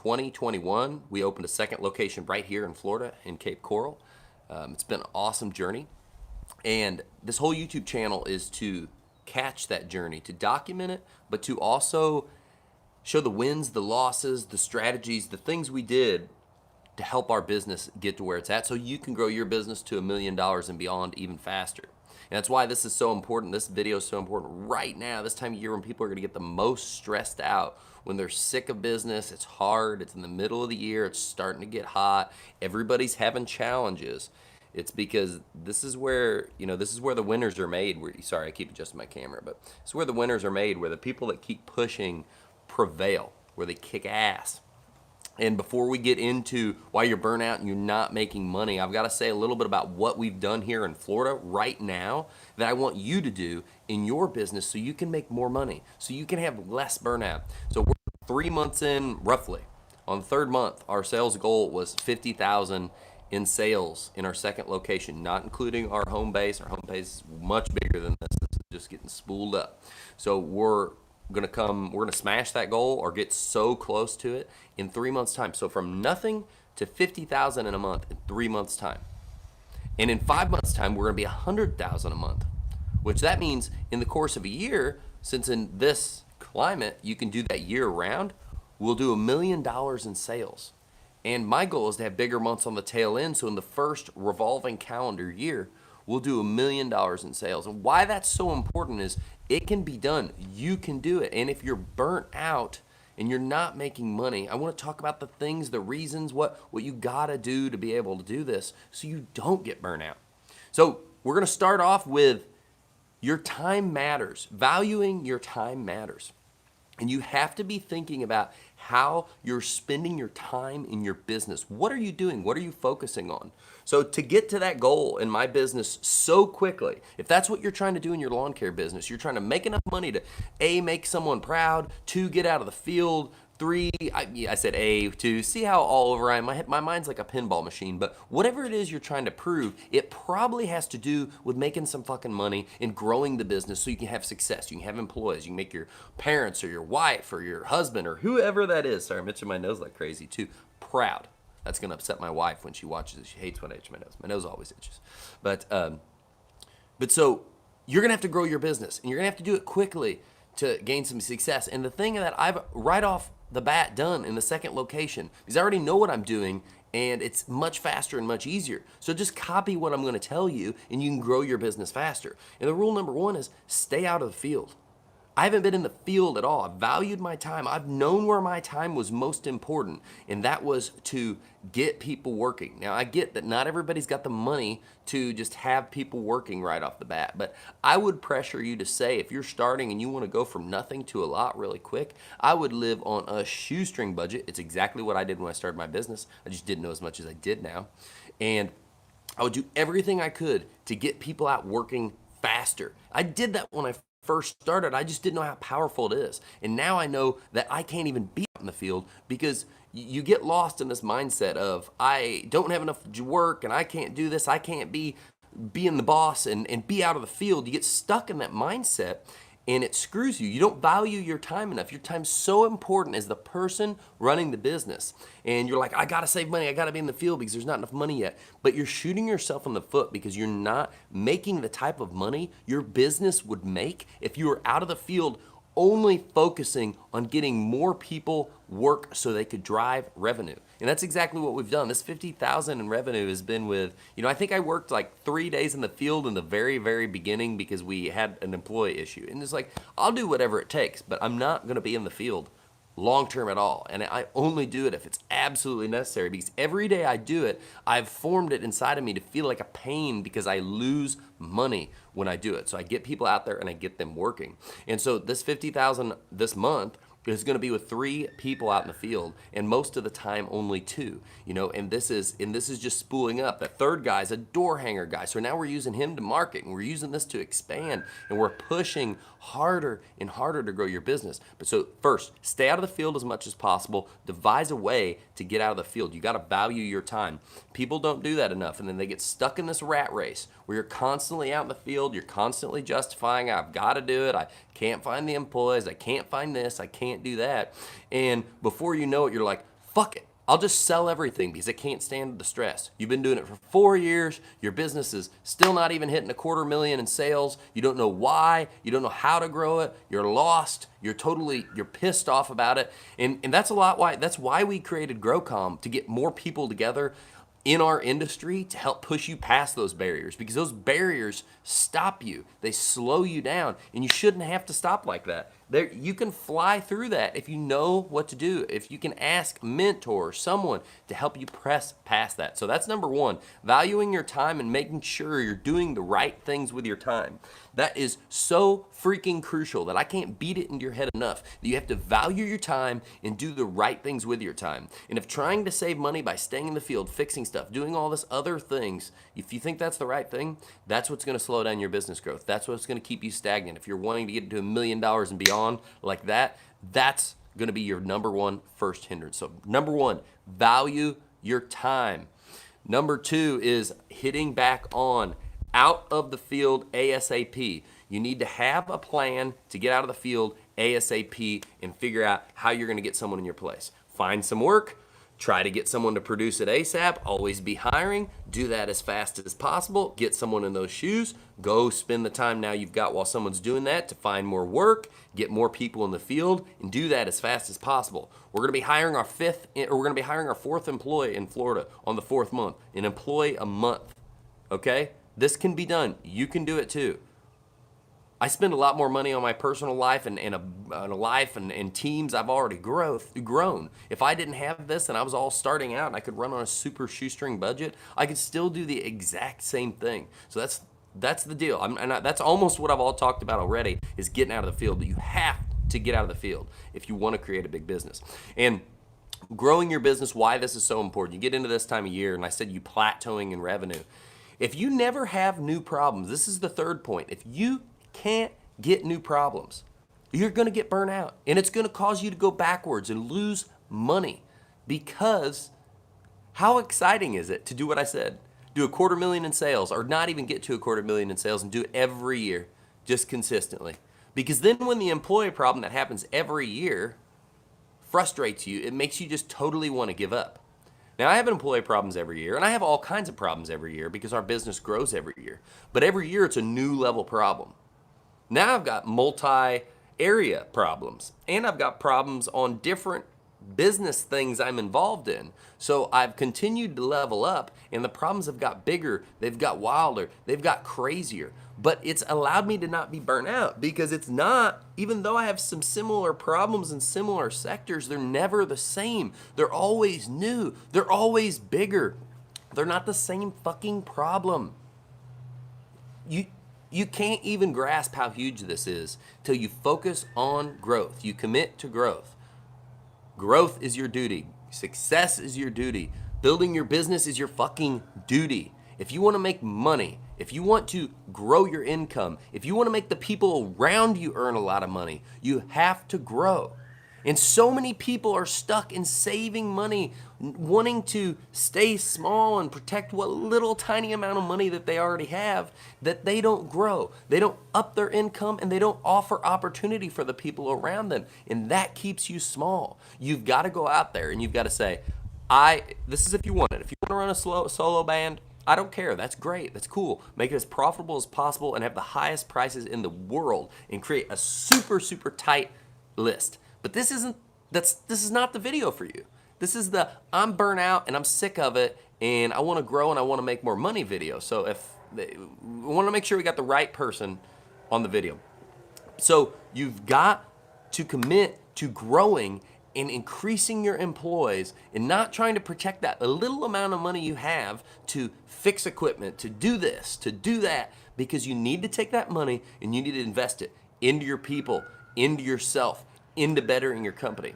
2021, we opened a second location right here in Florida in Cape Coral. It's been an awesome journey. And this whole YouTube channel is to catch that journey, to document it, but to also show the wins, the losses, the strategies, the things we did to help our business get to where it's at so you can grow your business to $1 million and beyond even faster. And that's why this is so important. This video is so important right now, this time of year when people are gonna get the most stressed out, when they're sick of business, it's hard, it's in the middle of the year, it's starting to get hot, everybody's having challenges. It's because this is where, this is where the winners are made. Sorry, I keep adjusting my camera, but it's where the winners are made, where the people that keep pushing prevail, where they kick ass. And before we get into why you're burnt out and you're not making money, I've got to say a little bit about what we've done here in Florida right now that I want you to do in your business so you can make more money, so you can have less burnout. So we're 3 months in, roughly. On the third month, our sales goal was $50,000 in sales in our second location, not including our home base. Our home base is much bigger than this. This is just getting spooled up. So we're gonna smash that goal or get so close to it in 3 months' time. So from nothing to 50,000 in a month in 3 months' time. And in 5 months' time, we're gonna be 100,000 a month, which that means in the course of a year, since in this climate, you can do that year round, we'll do $1 million in sales. And my goal is to have bigger months on the tail end. So in the first revolving calendar year, we'll do $1 million in sales. And why that's so important is it can be done. You can do it. And if you're burnt out and you're not making money, I want to talk about the things, the reasons, what you gotta do to be able to do this so you don't get burnt out. So we're gonna start off with your time matters. Valuing your time matters. And you have to be thinking about how you're spending your time in your business. What are you doing? What are you focusing on? So to get to that goal in my business so quickly, if that's what you're trying to do in your lawn care business, you're trying to make enough money to A, make someone proud, 2, get out of the field, 3, I said A, 2, see how all over I am. My mind's like a pinball machine, but whatever it is you're trying to prove, it probably has to do with making some fucking money and growing the business so you can have success. You can have employees. You can make your parents or your wife or your husband or whoever that is, sorry, I'm itching my nose like crazy too, proud. That's gonna upset my wife when she watches it. She hates when I itch my nose. My nose always itches. But so you're gonna have to grow your business and you're gonna have to do it quickly to gain some success. And the thing that I've right off the bat done in the second location, because I already know what I'm doing and it's much faster and much easier. So just copy what I'm gonna tell you and you can grow your business faster. And the rule number 1 is stay out of the field. I haven't been in the field at all. I've valued my time. I've known where my time was most important, and that was to get people working. Now, I get that not everybody's got the money to just have people working right off the bat, but I would pressure you to say if you're starting and you want to go from nothing to a lot really quick, I would live on a shoestring budget. It's exactly what I did when I started my business. I just didn't know as much as I did now. And I would do everything I could to get people out working faster. I did that when I first started. I just didn't know how powerful it is. And now I know that I can't even be out in the field because you get lost in this mindset of I don't have enough work and I can't do this. I can't be being the boss and be out of the field. You get stuck in that mindset and it screws you. You don't value your time enough. Your time's so important as the person running the business. And you're like, I gotta save money, I gotta be in the field because there's not enough money yet. But you're shooting yourself in the foot because you're not making the type of money your business would make if you were out of the field only focusing on getting more people work so they could drive revenue. And that's exactly what we've done. This 50,000 in revenue has been with, I think I worked like 3 days in the field in the very, very beginning because we had an employee issue. And it's like, I'll do whatever it takes, but I'm not gonna be in the field long-term at all. And I only do it if it's absolutely necessary because every day I do it, I've formed it inside of me to feel like a pain because I lose money when I do it. So I get people out there and I get them working. And so this 50,000 this month is going to be with 3 people out in the field, and most of the time only 2. And this is just spooling up. That third guy's a door hanger guy, so now we're using him to market, and we're using this to expand, and we're pushing harder and harder to grow your business. But so first, stay out of the field as much as possible. Devise a way to get out of the field. You got to value your time. People don't do that enough, and then they get stuck in this rat race where you're constantly out in the field. You're constantly justifying, I've got to do it. I can't find the employees. I can't find this. I can't do that. And before you know it, you're like fuck it. I'll just sell everything because I can't stand the stress. You've been doing it for 4 years. Your business is still not even hitting $250,000 in sales. You don't know why. You don't know how to grow it. You're lost. You're pissed off about it. And that's why we created GrowCom, to get more people together in our industry to help push you past those barriers, because those barriers stop you. They slow you down, and you shouldn't have to stop like that. You can fly through that if you know what to do, if you can ask a mentor or someone to help you press past that. So that's number one, valuing your time and making sure you're doing the right things with your time. That is so freaking crucial that I can't beat it into your head enough, that you have to value your time and do the right things with your time. And if trying to save money by staying in the field, fixing stuff, doing all this other things, if you think that's the right thing, that's what's going to slow down your business growth. That's what's going to keep you stagnant. If you're wanting to get to $1 million and beyond like that, that's going to be your number one first hindrance. So number one, value your time. Number two is hitting back on out of the field ASAP. You need to have a plan to get out of the field ASAP and figure out how you're going to get someone in your place. Find some work. Try to get someone to produce it ASAP. Always be hiring. Do that as fast as possible. Get someone in those shoes. Go spend the time now you've got while someone's doing that to find more work, get more people in the field, and do that as fast as possible. We're going to be hiring our fourth employee in Florida on the 4th month, an employee a month. Okay? This can be done. You can do it too. I spend a lot more money on my personal life and teams I've already grown. If I didn't have this and I was all starting out and I could run on a super shoestring budget, I could still do the exact same thing. So that's the deal. That's almost what I've all talked about already, is getting out of the field. But you have to get out of the field if you want to create a big business. And growing your business, why this is so important. You get into this time of year, and I said you plateauing in revenue. If you never have new problems, this is the third point. If you can't get new problems, you're going to get burnt out, and it's going to cause you to go backwards and lose money. Because how exciting is it to do what I said? Do $250,000 in sales, or not even get to $250,000 in sales, and do it every year, just consistently. Because then when the employee problem that happens every year frustrates you, it makes you just totally want to give up. Now, I have employee problems every year, and I have all kinds of problems every year because our business grows every year. But every year, it's a new level problem. Now I've got multi-area problems, and I've got problems on different business things I'm involved in. So I've continued to level up, and the problems have got bigger, they've got wilder, they've got crazier. But it's allowed me to not be burnt out, because it's not, even though I have some similar problems in similar sectors, they're never the same. They're always new. They're always bigger. They're not the same fucking problem. You can't even grasp how huge this is till you focus on growth. You commit to growth. Growth is your duty. Success is your duty. Building your business is your fucking duty. If you want to make money, if you want to grow your income, if you want to make the people around you earn a lot of money, you have to grow. And so many people are stuck in saving money, wanting to stay small and protect what little tiny amount of money that they already have, that they don't grow. They don't up their income, and they don't offer opportunity for the people around them. And that keeps you small. You've got to go out there and you've got to say, this is if you want it. If you want to run a solo band, I don't care. That's great. That's cool. Make it as profitable as possible and have the highest prices in the world and create a super, super tight list. But this is not the video for you. This is I'm burnt out and I'm sick of it and I want to grow and I want to make more money video. So we want to make sure we got the right person on the video. So you've got to commit to growing and increasing your employees and not trying to protect that little amount of money you have to fix equipment, to do this, to do that, because you need to take that money and you need to invest it into your people, into yourself, into bettering your company.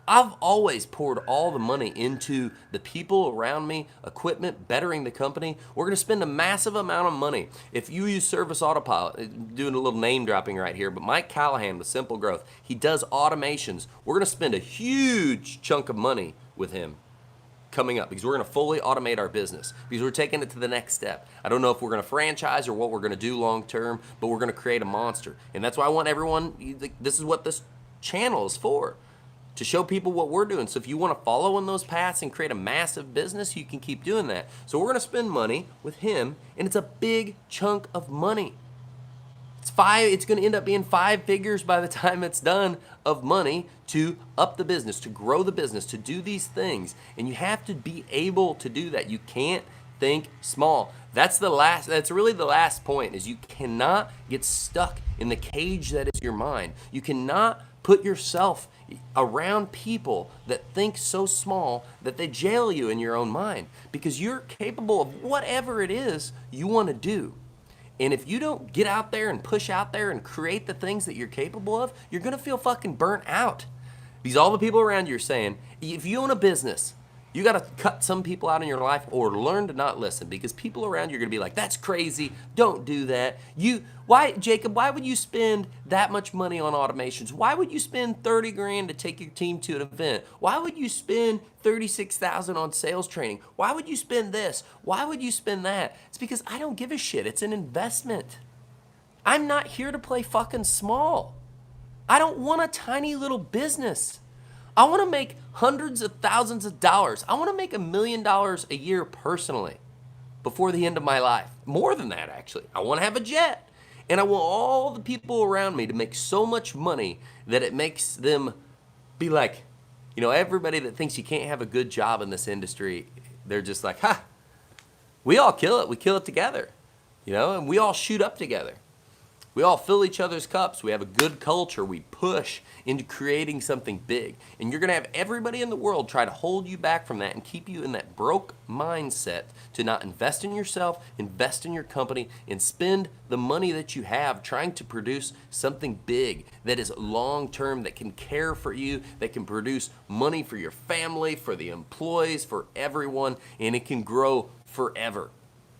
I've always poured all the money into the people around me, equipment, bettering the company. We're going to spend a massive amount of money. If you use Service Autopilot, doing a little name dropping right here, but Mike Callahan with Simple Growth, he does automations. We're going to spend a huge chunk of money with him coming up because we're going to fully automate our business because we're taking it to the next step. I don't know if we're going to franchise or what we're going to do long term, but we're going to create a monster. And that's why I want everyone, this is what this channel is for. to show people what we're doing. So if you want to follow in those paths and create a massive business, you can keep doing that. So we're going to spend money with him, and it's a big chunk of money. It's going to end up being 5 figures by the time it's done of money to up the business, to grow the business, to do these things. And you have to be able to do that. You can't think small. That's really the last point, is you cannot get stuck in the cage that is your mind. You cannot put yourself around people that think so small that they jail you in your own mind, because you're capable of whatever it is you want to do. And if you don't get out there and push out there and create the things that you're capable of, you're going to feel fucking burnt out. Because all the people around you are saying, if you own a business, you got to cut some people out in your life or learn to not listen, because people around you are going to be like, that's crazy. Don't do that. Jacob, why would you spend that much money on automations? Why would you spend 30 grand to take your team to an event? Why would you spend 36,000 on sales training? Why would you spend this? Why would you spend that? It's because I don't give a shit. It's an investment. I'm not here to play fucking small. I don't want a tiny little business. I want to make hundreds of thousands of dollars. I want to make $1 million a year personally before the end of my life. More than that, actually. I want to have a jet. And I want all the people around me to make so much money that it makes them be like, everybody that thinks you can't have a good job in this industry, they're just like, we all kill it. We kill it together, and we all shoot up together. We all fill each other's cups. We have a good culture. We push into creating something big. And you're going to have everybody in the world try to hold you back from that and keep you in that broke mindset to not invest in yourself, invest in your company, and spend the money that you have trying to produce something big that is long-term, that can care for you, that can produce money for your family, for the employees, for everyone, and it can grow forever.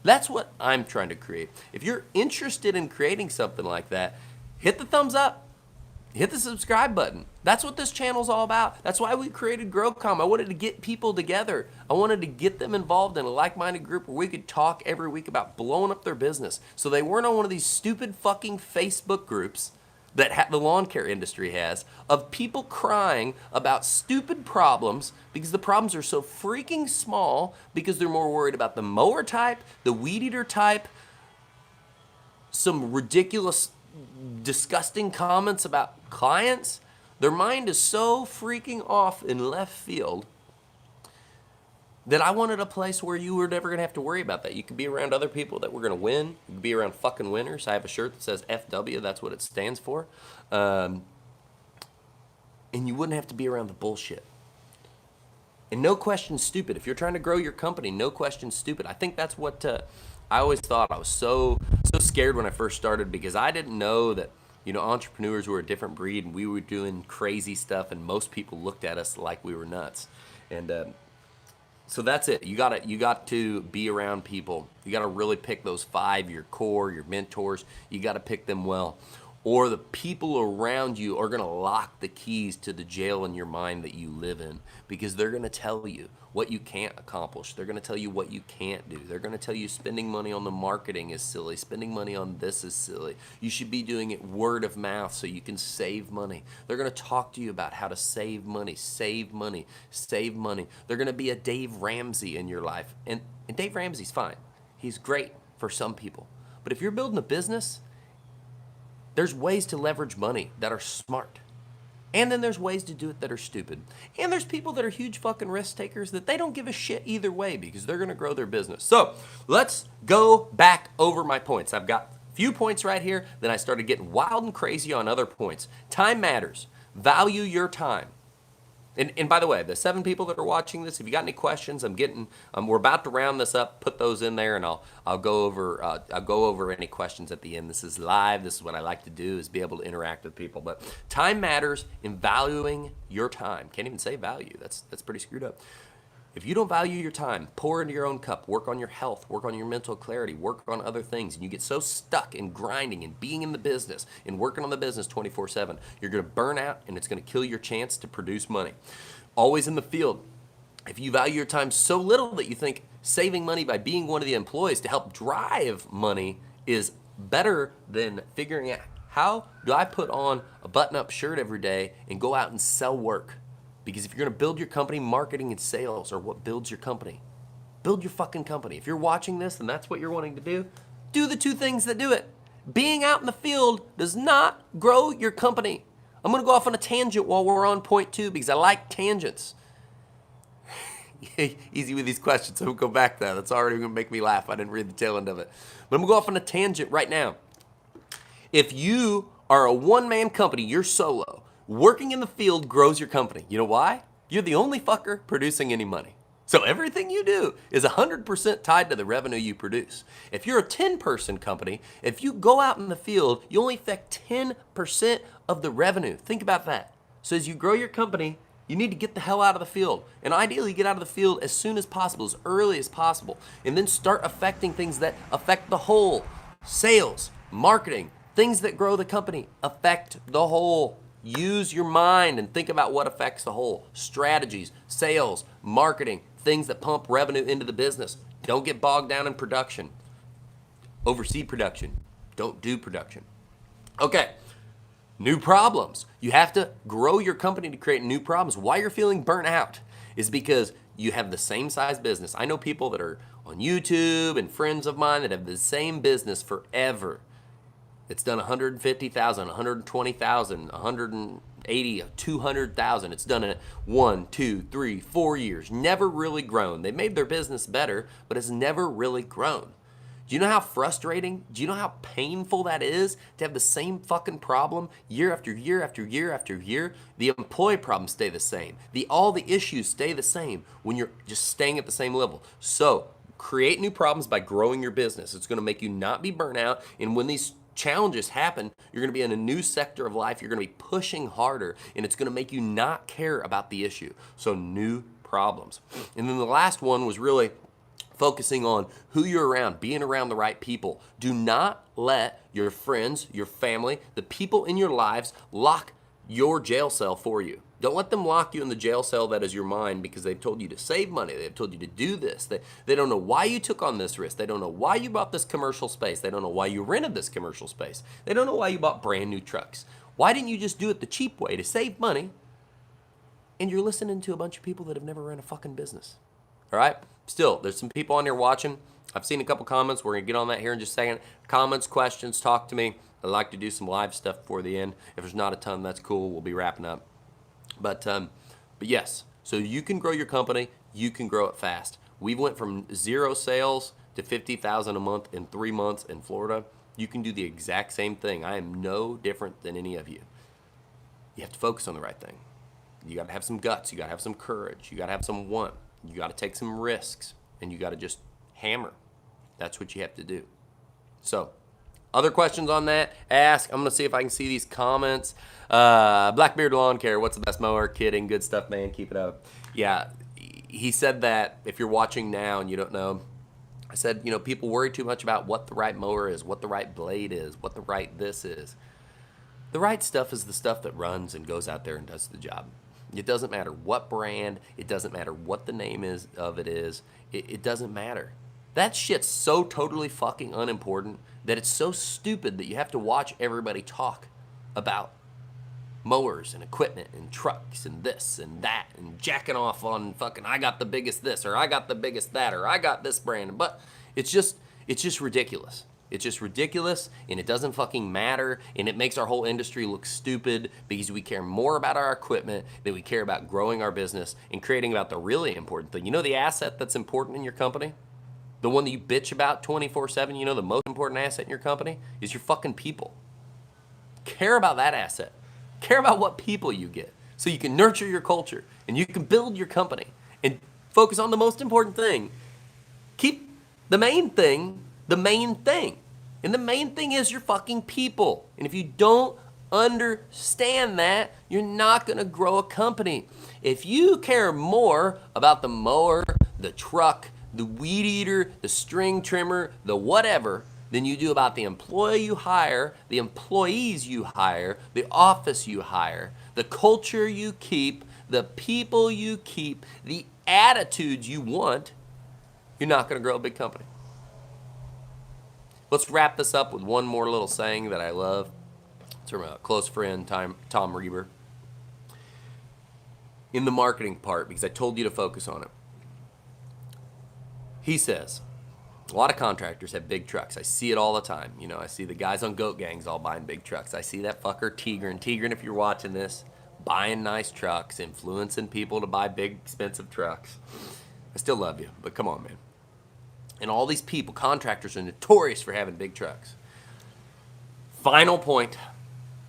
That's what I'm trying to create. If you're interested in creating something like that, hit the thumbs up, hit the subscribe button. That's what this channel's all about. That's why we created GrowCom. I wanted to get people together. I wanted to get them involved in a like-minded group where we could talk every week about blowing up their business, so they weren't on one of these stupid fucking Facebook groups that the lawn care industry has, of people crying about stupid problems because the problems are so freaking small, because they're more worried about the mower type, the weed eater type, some ridiculous, disgusting comments about clients. Their mind is so freaking off in left field that I wanted a place where you were never going to have to worry about that. You could be around other people that were going to win. You could be around fucking winners. I have a shirt that says FW. That's what it stands for. And you wouldn't have to be around the bullshit. And no question stupid. If you're trying to grow your company, no question stupid. I think that's what I always thought. I was so scared when I first started, because I didn't know that entrepreneurs were a different breed, and we were doing crazy stuff, and most people looked at us like we were nuts. And so that's it. You got to be around people. You got to really pick those 5, your core, your mentors. You got to pick them well, or the people around you are going to lock the keys to the jail in your mind that you live in, because they're going to tell you what you can't accomplish. They're going to tell you what you can't do. They're going to tell you spending money on the marketing is silly. Spending money on this is silly. You should be doing it word of mouth so you can save money. They're going to talk to you about how to save money, save money, save money. They're going to be a Dave Ramsey in your life. And Dave Ramsey's fine. He's great for some people. But if you're building a business, there's ways to leverage money that are smart. And then there's ways to do it that are stupid. And there's people that are huge fucking risk takers that they don't give a shit either way, because they're going to grow their business. So let's go back over my points. I've got a few points right here. Then I started getting wild and crazy on other points. Time matters. Value your time. And by the way, the 7 people that are watching this, if you got any questions, we're about to round this up. Put those in there, and I'll go over any questions at the end. This is live. This is what I like to do, is be able to interact with people. But time matters in valuing your time. Can't even say value. That's pretty screwed up. If you don't value your time, pour into your own cup, work on your health, work on your mental clarity, work on other things, and you get so stuck in grinding and being in the business and working on the business 24/7, you're going to burn out, and it's going to kill your chance to produce money. Always in the field. If you value your time so little that you think saving money by being one of the employees to help drive money is better than figuring out, how do I put on a button-up shirt every day and go out and sell work? Because if you're gonna build your company, marketing and sales are what builds your company. Build your fucking company. If you're watching this and that's what you're wanting to do the two things that do it. Being out in the field does not grow your company. I'm gonna go off on a tangent while we're on point 2 because I like tangents. Easy with these questions, so we'll go back to that. That's already gonna make me laugh. I didn't read the tail end of it. But I'm gonna go off on a tangent right now. If you are a one-man company, you're solo, working in the field grows your company. You know why? You're the only fucker producing any money. So everything you do is 100% tied to the revenue you produce. If you're a 10-person company, if you go out in the field, you only affect 10% of the revenue. Think about that. So as you grow your company, you need to get the hell out of the field. And ideally get out of the field as soon as possible, as early as possible. And then start affecting things that affect the whole. Sales, marketing, things that grow the company affect the whole. Use your mind and think about what affects the whole. Strategies, sales, marketing, things that pump revenue into the business. Don't get bogged down in production. Oversee production. Don't do production. Okay, new problems. You have to grow your company to create new problems. Why you're feeling burnt out is because you have the same size business. I know people that are on YouTube and friends of mine that have the same business forever. It's done 150,000, 120,000, 180, 200,000. It's done it 1, 2, 3, 4 years. Never really grown. They made their business better, but it's never really grown. Do you know how frustrating? Do you know how painful that is to have the same fucking problem year after year after year after year? The employee problems stay the same. All the issues stay the same when you're just staying at the same level. So create new problems by growing your business. It's going to make you not be burnt out. And when these challenges happen, you're going to be in a new sector of life. You're going to be pushing harder, and it's going to make you not care about the issue. So new problems. And then the last one was really focusing on who you're around, being around the right people. Do not let your friends, your family, the people in your lives lock your jail cell for you. Don't let them lock you in the jail cell that is your mind because they've told you to save money. They've told you to do this. They don't know why you took on this risk. They don't know why you bought this commercial space. They don't know why you rented this commercial space. They don't know why you bought brand new trucks. Why didn't you just do it the cheap way to save money? And you're listening to a bunch of people that have never run a fucking business. All right? Still, there's some people on here watching. I've seen a couple comments. We're going to get on that here in just a second. Comments, questions, talk to me. I'd like to do some live stuff before the end. If there's not a ton, that's cool. We'll be wrapping up. But yes, so you can grow your company. You can grow it fast. We went from 0 sales to 50,000 a month in 3 months in Florida. You can do the exact same thing. I am no different than any of you. You have to focus on the right thing. You got to have some guts. You got to have some courage. You got to have some want. You got to take some risks, and you got to just hammer. That's what you have to do. So, other questions on that? Ask. I'm going to see if I can see these comments. Blackbeard Lawn Care, what's the best mower? Kidding. Good stuff, man. Keep it up. Yeah, he said that if you're watching now and you don't know, I said, people worry too much about what the right mower is, what the right blade is, what the right this is. The right stuff is the stuff that runs and goes out there and does the job. It doesn't matter what brand. It doesn't matter what the name is of it is. It doesn't matter. That shit's so totally fucking unimportant that it's so stupid that you have to watch everybody talk about mowers and equipment and trucks and this and that and jacking off on fucking I got the biggest this or I got the biggest that or I got this brand. But it's just ridiculous. It's just ridiculous, and it doesn't fucking matter, and it makes our whole industry look stupid because we care more about our equipment than we care about growing our business and creating about the really important thing. You know the asset that's important in your company? The one that you bitch about 24/7, the most important asset in your company is your fucking people. Care about that asset. Care about what people you get so you can nurture your culture and you can build your company and focus on the most important thing. Keep the main thing the main thing. And the main thing is your fucking people. And if you don't understand that, you're not going to grow a company. If you care more about the mower, the truck, the weed eater, the string trimmer, the whatever, than you do about the employee you hire, the employees you hire, the office you hire, the culture you keep, the people you keep, the attitudes you want, you're not going to grow a big company. Let's wrap this up with one more little saying that I love. It's from a close friend, Tom Reber. in the marketing part, because I told you to focus on it. He says, a lot of contractors have big trucks. I see it all the time. You know, I see the guys on goat gangs all buying big trucks. I see that fucker Tigran, if you're watching this, buying nice trucks, influencing people to buy big, expensive trucks. I still love you, but come on, man. And all these people, contractors, are notorious for having big trucks. Final point,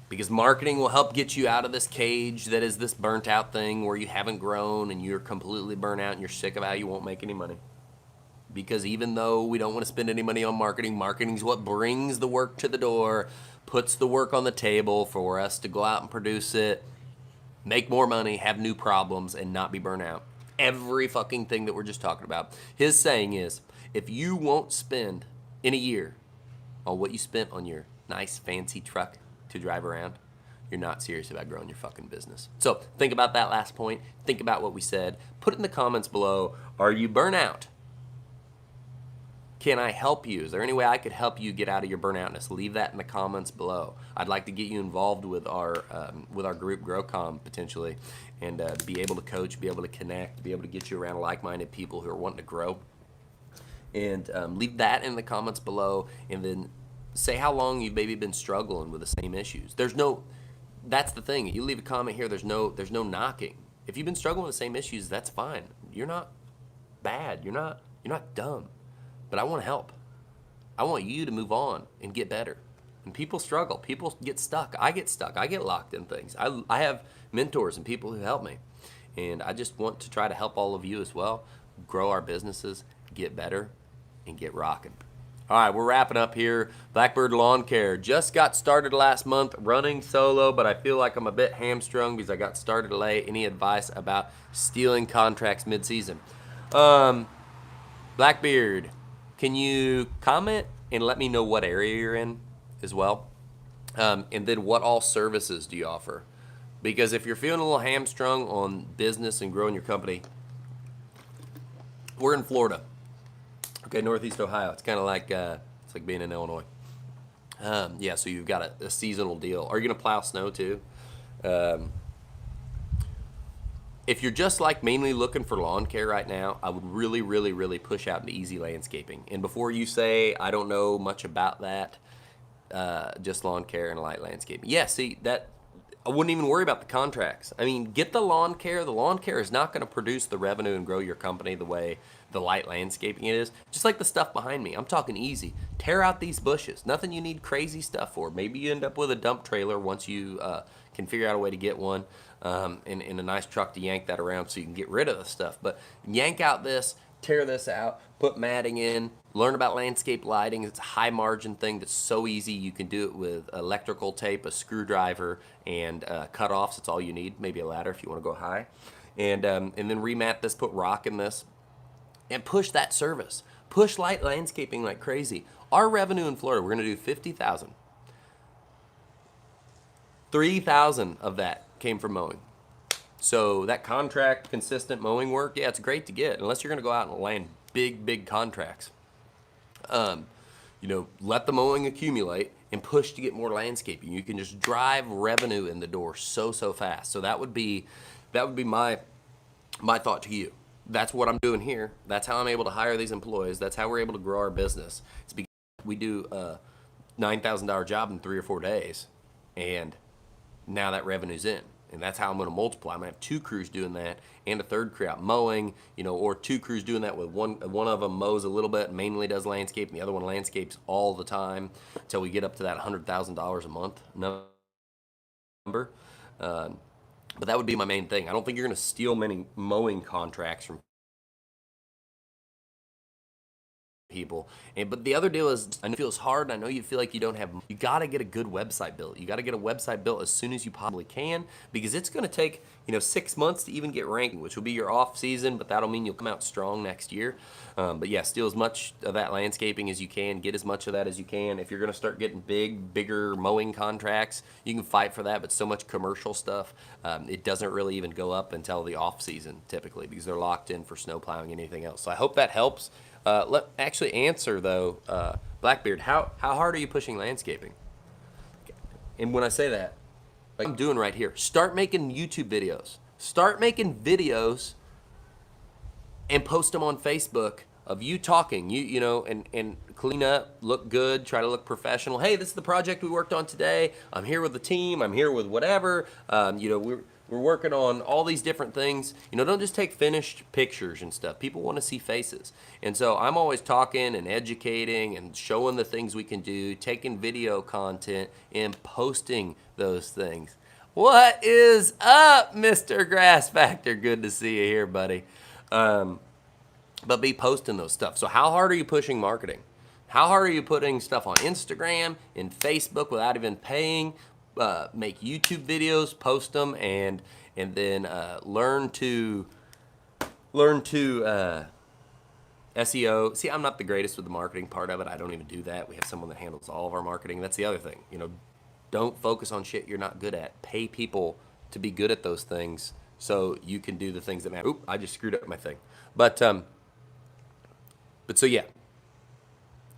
because marketing will help get you out of this cage that is this burnt out thing where you haven't grown and you're completely burnt out and you're sick of how you won't make any money. Because even though we don't want to spend any money on marketing, marketing is what brings the work to the door, puts the work on the table for us to go out and produce it, make more money, have new problems, and not be burnt out. Every fucking thing that we're just talking about. His saying is, if you won't spend in a year on what you spent on your nice fancy truck to drive around, you're not serious about growing your fucking business. So think about that last point. Think about what we said. Put it in the comments below. Are you burnt out? Can I help you? Is there any way I could help you get out of your burnoutness? Leave that in the comments below. I'd like to get you involved with our group GrowCom potentially, and be able to coach, be able to connect, be able to get you around like-minded people who are wanting to grow. And leave that in the comments below, and then say how long you've maybe been struggling with the same issues. That's the thing. You leave a comment here. There's no knocking. If you've been struggling with the same issues, that's fine. You're not bad. You're not dumb. But I want to help. I want you to move on and get better. And people struggle. People get stuck. I get stuck. I get locked in things. I have mentors and people who help me. And I just want to try to help all of you as well. Grow our businesses, get better, and get rocking. All right, we're wrapping up here. Blackbird Lawn Care just got started last month, running solo, but I feel like I'm a bit hamstrung because I got started late. Any advice about stealing contracts mid-season? Blackbeard, can you comment and let me know what area you're in as well? And then what all services do you offer? Because if you're feeling a little hamstrung on business and growing your company, we're in Florida. Okay, Northeast Ohio. It's kind of like it's like being in Illinois. Yeah, so you've got a seasonal deal. Are you gonna plow snow too? If you're just like mainly looking for lawn care right now, I would really, really, really push out into Easy Landscaping. And before you say, I don't know much about that, just lawn care and light landscaping. Yeah, see, that I wouldn't even worry about the contracts. I mean, get the lawn care. The lawn care is not going to produce the revenue and grow your company the way the light landscaping is. Just like the stuff behind me. I'm talking easy. Tear out these bushes. Nothing you need crazy stuff for. Maybe you end up with a dump trailer once you can figure out a way to get one, and a nice truck to yank that around so you can get rid of the stuff. But yank out this, tear this out, put matting in, learn about landscape lighting. It's a high margin thing that's so easy. You can do it with electrical tape, a screwdriver, and cutoffs. It's all you need. Maybe a ladder if you want to go high. And then remat this, put rock in this, and push that service. Push light landscaping like crazy. Our revenue in Florida, we're going to do $50,000. 3,000 of that came from mowing. So that contract, consistent mowing work, yeah, it's great to get, unless you're going to go out and land big contracts. Let the mowing accumulate and push to get more landscaping. You can just drive revenue in the door so fast. So that would be my thought to you. That's what I'm doing here. That's how I'm able to hire these employees. That's how we're able to grow our business. It's because we do a $9,000 job in 3 or 4 days, and now that revenue's in. And that's how I'm going to multiply. I'm going to have 2 crews doing that and a 3rd crew out mowing, or 2 crews doing that with one of them mows a little bit, mainly does landscape, and the other one landscapes all the time until we get up to that $100,000 a month number. But that would be my main thing. I don't think you're going to steal many mowing contracts from people. But the other deal is, I know it feels hard, and I know you feel like you don't have, you got to get a good website built. You got to get a website built as soon as you possibly can, because it's going to take 6 months to even get ranking, which will be your off season, but that'll mean you'll come out strong next year. But yeah, steal as much of that landscaping as you can, get as much of that as you can. If you're going to start getting bigger mowing contracts, you can fight for that, but so much commercial stuff, it doesn't really even go up until the off season typically, because they're locked in for snow plowing and anything else. So I hope that helps. Let actually answer though, Blackbeard, how hard are you pushing landscaping? And when I say that, like I'm doing right here, start making YouTube videos. Start making videos and post them on Facebook of you talking, you know, and clean up, look good, try to look professional. Hey, this is the project we worked on today. I'm here with the team. I'm here with whatever. You know, we're working on all these different things. You know, don't just take finished pictures and stuff. People want to see faces. And so I'm always talking and educating and showing the things we can do, taking video content and posting those things. What is up, Mr. Grass Factor? Good to see you here, buddy. But be posting those stuff. So how hard are you pushing marketing? How hard are you putting stuff on Instagram and Facebook without even paying? Make YouTube videos, post them, and then learn to SEO. See, I'm not the greatest with the marketing part of it. I don't even do that. We have someone that handles all of our marketing. That's the other thing. You know, don't focus on shit you're not good at. Pay people to be good at those things so you can do the things that matter. Oop, I just screwed up my thing. But so yeah.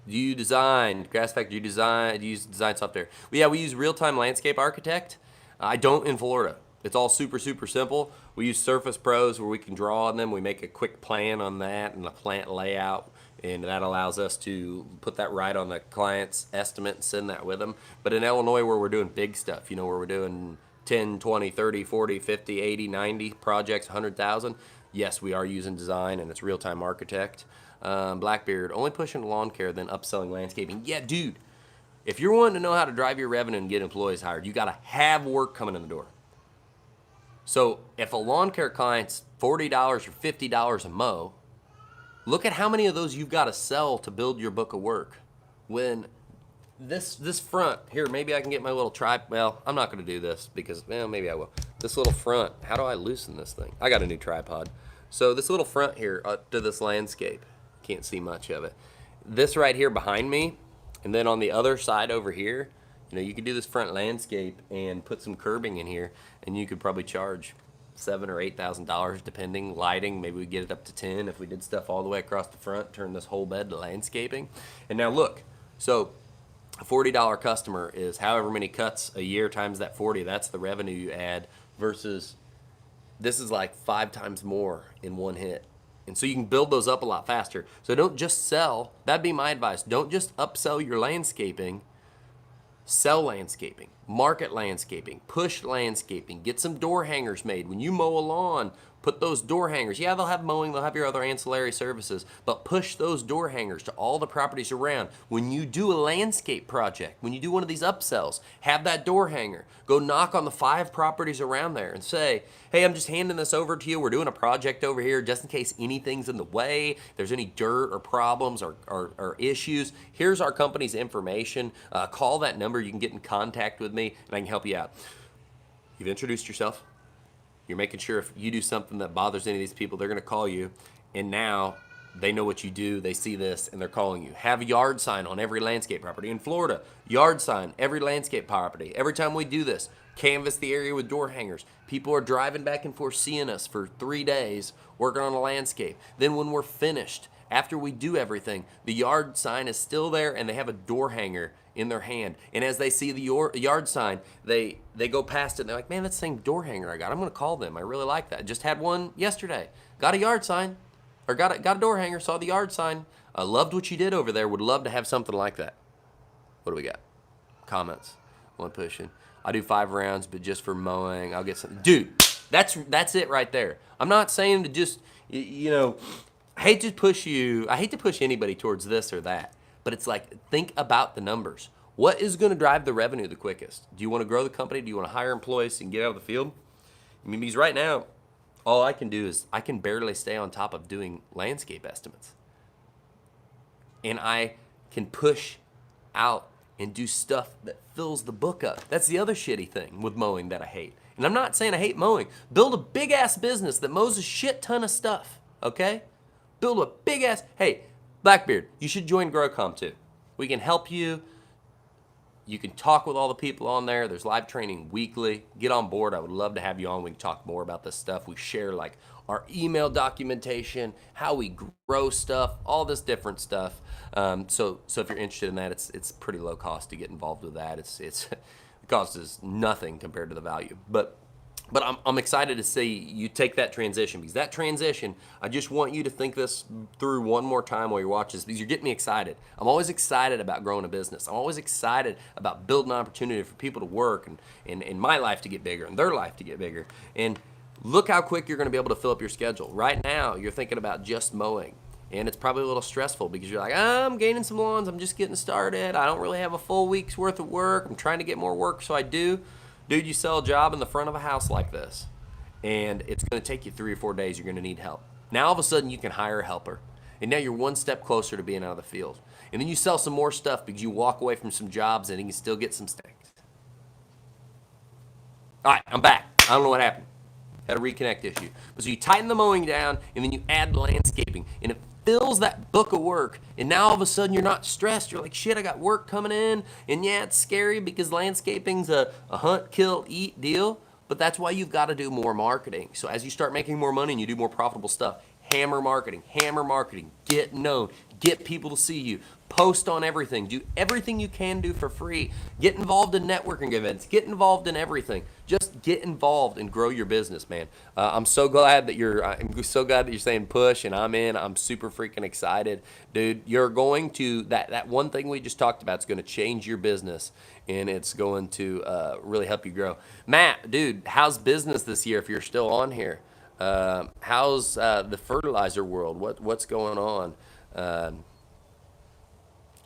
Do you design, Grass Factor, do you use design software? Well, yeah, we use Real-Time Landscape Architect. I don't in Florida. It's all super, super simple. We use Surface Pros where we can draw on them. We make a quick plan on that and a plant layout, and that allows us to put that right on the client's estimate and send that with them. But in Illinois where we're doing big stuff, you know, where we're doing 10, 20, 30, 40, 50, 80, 90 projects, 100,000, yes, we are using design, and it's Real-Time Architect. Blackbeard, only pushing lawn care, then upselling landscaping. Yeah, dude, if you're wanting to know how to drive your revenue and get employees hired, you got to have work coming in the door. So if a lawn care client's $40 or $50 a mow, look at how many of those you've got to sell to build your book of work. When this front, here, maybe I can get my little tripod. Well, I'm not going to do this because, well, maybe I will. This little front, how do I loosen this thing? I got a new tripod. So this little front here up to this landscape, can't see much of it. This right here behind me, and then on the other side over here, you know, you could do this front landscape and put some curbing in here, and you could probably charge $7,000 or $8,000 depending. Lighting, maybe we get it up to 10 if we did stuff all the way across the front, turn this whole bed to landscaping. And now look, so a $40 customer is however many cuts a year times that 40. That's the revenue you add versus this is like 5 times more in one hit. And so you can build those up a lot faster. So don't just sell. That'd be my advice. Don't just upsell your landscaping. Sell landscaping, market landscaping, push landscaping, get some door hangers made. When you mow a lawn, put those door hangers. Yeah, they'll have mowing, they'll have your other ancillary services, but push those door hangers to all the properties around. When you do a landscape project, when you do one of these upsells, have that door hanger. Go knock on the 5 properties around there and say, hey, I'm just handing this over to you. We're doing a project over here just in case anything's in the way, if there's any dirt or problems or issues. Here's our company's information. Call that number. You can get in contact with me and I can help you out. You've introduced yourself. You're making sure if you do something that bothers any of these people, they're going to call you. And now they know what you do. They see this and they're calling you. Have a yard sign on every landscape property. In Florida, yard sign, every landscape property. Every time we do this, canvas the area with door hangers. People are driving back and forth seeing us for 3 days working on a landscape. Then when we're finished, after we do everything, the yard sign is still there and they have a door hanger in their hand. And as they see the yard sign, they go past it and they're like, man, that's the same door hanger I got. I'm going to call them. I really like that. Just had one yesterday. Got a yard sign, or got a door hanger, saw the yard sign. I loved what you did over there. Would love to have something like that. What do we got? Comments. One pushing. I do 5 rounds, but just for mowing, I'll get something. Dude, that's it right there. I'm not saying to just, you know, I hate to push anybody towards this or that. But it's like, think about the numbers. What is going to drive the revenue the quickest? Do you want to grow the company? Do you want to hire employees and get out of the field? I mean, because right now, all I can do is I can barely stay on top of doing landscape estimates. And I can push out and do stuff that fills the book up. That's the other shitty thing with mowing that I hate. And I'm not saying I hate mowing. Build a big-ass business that mows a shit ton of stuff, okay? Build a big-ass, hey, Blackbeard, you should join GrowCom too. We can help you. You can talk with all the people on there. There's live training weekly. Get on board. I would love to have you on. We can talk more about this stuff. We share like our email documentation, how we grow stuff, all this different stuff. So if you're interested in that, it's pretty low cost to get involved with that. The cost is nothing compared to the value. But But I'm excited to see you take that transition, because that transition, I just want you to think this through one more time while you're watching this, because you're getting me excited. I'm always excited about growing a business. I'm always excited about building opportunity for people to work and my life to get bigger and their life to get bigger. And look how quick you're going to be able to fill up your schedule. Right now, you're thinking about just mowing. And it's probably a little stressful because you're like, I'm gaining some lawns. I'm just getting started. I don't really have a full week's worth of work. I'm trying to get more work, so I do. Dude, you sell a job in the front of a house like this, and it's going to take you 3 or 4 days. You're going to need help. Now, all of a sudden, you can hire a helper, and now you're one step closer to being out of the field. And then you sell some more stuff because you walk away from some jobs and you can still get some stakes. All right, I'm back. I don't know what happened. Had a reconnect issue. But so you tighten the mowing down, and then you add landscaping, and it fills that book of work, and now all of a sudden you're not stressed. You're like, shit, I got work coming in, and yeah, it's scary because landscaping's a hunt, kill, eat deal, but that's why you've got to do more marketing. So as you start making more money and you do more profitable stuff, hammer marketing, get known, get people to see you, post on everything, do everything you can do for free, get involved in networking events, get involved in everything. Just get involved and grow your business, man. I'm so glad that you're saying push, and I'm in. I'm super freaking excited, dude. You're going to that one thing we just talked about is going to change your business, and it's going to really help you grow. Matt, dude, how's business this year? If you're still on here, how's the fertilizer world? What's going on?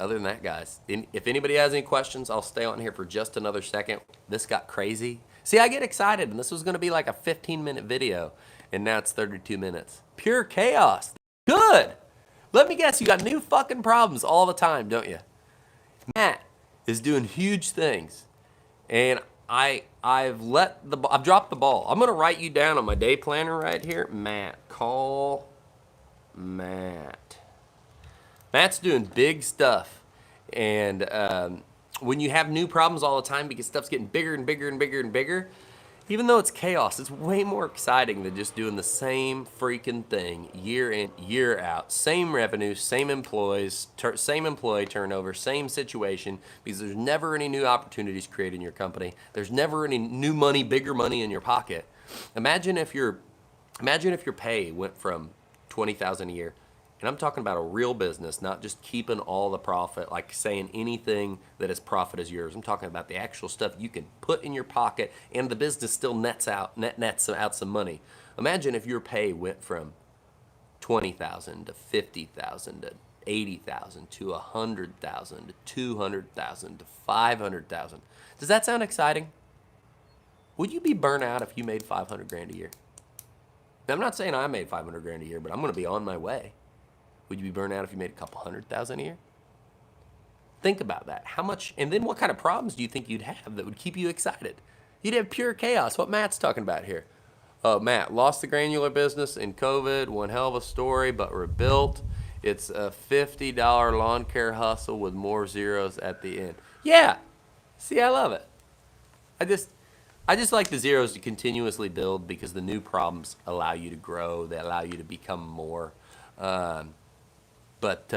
Other than that, guys, if anybody has any questions, I'll stay on here for just another second. This got crazy. See, I get excited, and this was going to be like a 15-minute video, and now it's 32 minutes. Pure chaos. Good. Let me guess, you got new fucking problems all the time, don't you? Matt is doing huge things, and I've dropped the ball. I'm going to write you down on my day planner right here. Matt, call Matt. Matt's doing big stuff, and when you have new problems all the time because stuff's getting bigger and bigger and bigger and bigger, even though it's chaos, it's way more exciting than just doing the same freaking thing year in, year out. Same revenue, same employees, same employee turnover, same situation, because there's never any new opportunities created in your company. There's never any new money, bigger money in your pocket. Imagine if your pay went from $20,000 a year. And I'm talking about a real business, not just keeping all the profit, like saying anything that is profit is yours. I'm talking about the actual stuff you can put in your pocket, and the business still nets out some money. Imagine if your pay went from $20,000 to $50,000 to $80,000 to $100,000 to $200,000 to $500,000. Does that sound exciting? Would you be burnt out if you made $500,000 a year? Now, I'm not saying I made $500,000 a year, but I'm going to be on my way. Would you be burned out if you made a couple $100,000 a year? Think about that. How much, and then what kind of problems do you think you'd have that would keep you excited? You'd have pure chaos. What Matt's talking about here. Matt, lost the granular business in COVID. One hell of a story, but rebuilt. It's a $50 lawn care hustle with more zeros at the end. Yeah. See, I love it. I just like the zeros to continuously build, because the new problems allow you to grow. They allow you to become more. But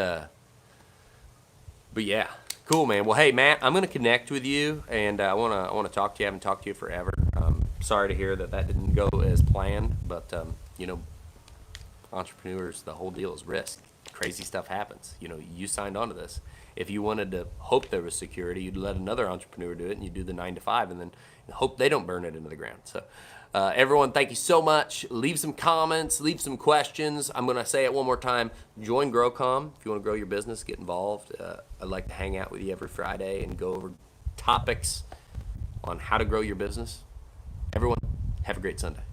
yeah, cool, man. Well, hey, Matt, I'm gonna connect with you, and I wanna talk to you. I haven't talked to you forever. Sorry to hear that didn't go as planned, but entrepreneurs, the whole deal is risk. Crazy stuff happens. You signed on to this. If you wanted to hope there was security, you'd let another entrepreneur do it, and you'd do the 9 to 5, and then hope they don't burn it into the ground. So. Everyone, thank you so much. Leave some comments, leave some questions. I'm going to say it one more time. Join GrowCom if you want to grow your business, get involved. I'd like to hang out with you every Friday and go over topics on how to grow your business. Everyone, have a great Sunday.